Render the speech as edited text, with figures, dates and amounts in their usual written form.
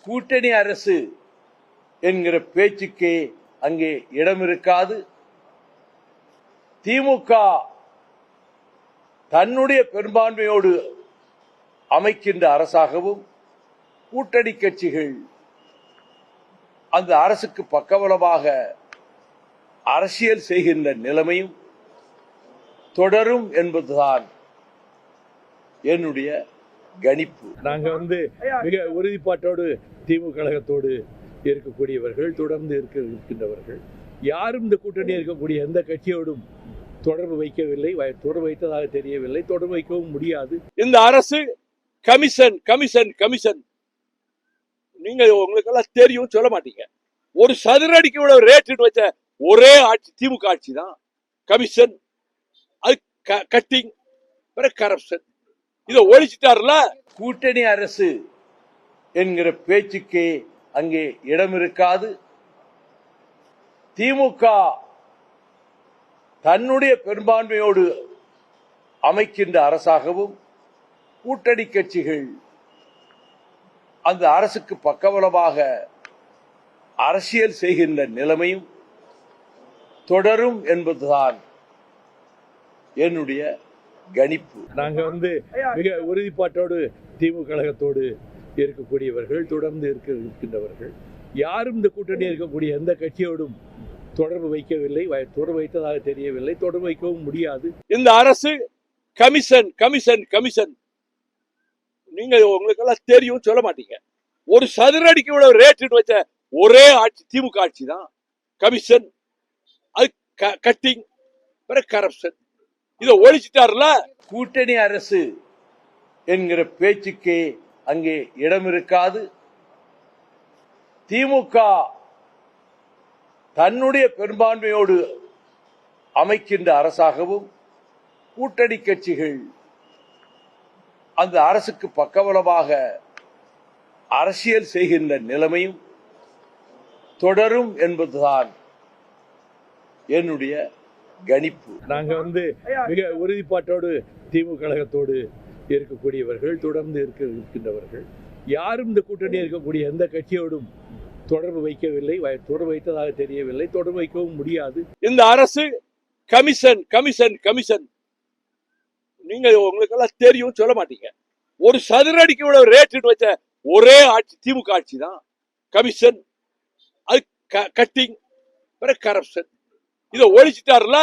கூட்டணி அரசு என்கிற பேச்சுக்கே அங்கே இடம் இருக்காது. திமுக தன்னுடைய பெரும்பான்மையோடு அமைக்கின்ற அரசாகவும் கூட்டணி கட்சிகள் அந்த அரசுக்கு பக்கபலமாக அரசியல் செய்கின்ற நிலைமையும் தொடரும் என்பதுதான் என்னுடைய கணிப்பு. நாங்க மிக உறுதிப்பாட்டோடு திமுக கழகத்தோடு இருக்கக்கூடியவர்கள், தொடர்ந்து இருக்கின்றவர்கள். யாரும் இந்த கூட்டணி இருக்கக்கூடிய எந்த கட்சியோடும் தொடர்பு வைக்கவில்லை, தொடர்பு வைத்ததாக தெரியவில்லை, தொடர்பு வைக்கவும் முடியாது. இந்த அரசு கமிஷன் கமிஷன் கமிஷன் நீங்க உங்களுக்கெல்லாம் தெரியும், சொல்ல மாட்டீங்க. ஒரு சதுரடிக்கு இவ்வளவு ரேட் வச்ச ஒரே ஆட்சி திமுக ஆட்சி தான். கமிஷன், அது கட்டிங், கரப்ஷன், இதை ஒழிச்சிட்டாருல. கூட்டணி அரசு என்கிற பேச்சுக்கே அங்கே இடம் இருக்காது. திமுக தன்னுடைய பெரும்பான்மையோடு அமைக்கின்ற அரசாகவும் கூட்டணி கட்சிகள் அந்த அரசுக்கு பக்கபலமாக அரசியல் செய்கின்ற நிலைமையும் தொடரும் என்பதுதான் என்னுடைய கணிப்பு. நாங்க மிக உறுதிப்பாட்டோடு திமுக கழகத்தோடு இருக்கக்கூடியவர்கள், தொடர்ந்து இருக்கின்றவர்கள். யாரும் இந்த கூட்டணி இருக்கக்கூடிய எந்த கட்சியோடும் தொடர்பு வைக்கவில்லை, தொடர்பு வைத்ததாக தெரியவில்லை, தொடர்பு வைக்கவும் முடியாது. இந்த அரசு கமிஷன் கமிஷன் கமிஷன் நீங்க உங்களுக்கெல்லாம் தெரியும், சொல்ல மாட்டீங்க. ஒரு சதுரடிக்கு இவ்வளவு ரேட் வச்ச ஒரே ஆட்சி திமுக ஆட்சி தான். கமிஷன், அது கட்டிங், கரப்ஷன், இதை ஒழிச்சிட்டாருல. கூட்டணி அரசு என்கிற பேச்சுக்கே அங்கே இடம் இருக்காது. திமுக தன்னுடைய பெரும்பான்மையோடு அமைக்கின்ற அரசாகவும் கூட்டணி கட்சிகள் அந்த அரசுக்கு பக்கபலமாக அரசியல் செய்கின்ற நிலைமையும் தொடரும் என்பதுதான் என்னுடைய கணிப்பு. நாங்க மிக உறுதிப்பாட்டோடு திமுக கழகத்தோடு இருக்கக்கூடியவர்கள், தொடர்ந்து இருக்கின்றவர்கள். யாரும் இந்த கூட்டணி இருக்கக்கூடிய எந்த கட்சியோடும் தொடர்பு வைக்கவில்லை, தொடர்பு வைத்ததாக தெரியவில்லை, தொடர்பு வைக்கவும் முடியாது. இந்த அரசு கமிஷன் கமிஷன் கமிஷன் நீங்க உங்களுக்கெல்லாம் தெரியும், சொல்ல மாட்டீங்க. ஒரு சதுரடிக்கு இவ்வளவு ரேட் வச்ச ஒரே ஆட்சி திமுக ஆட்சி தான். கமிஷன், அது கட்டிங், கரப்ஷன், இதை ஒழிச்சிட்டாருல.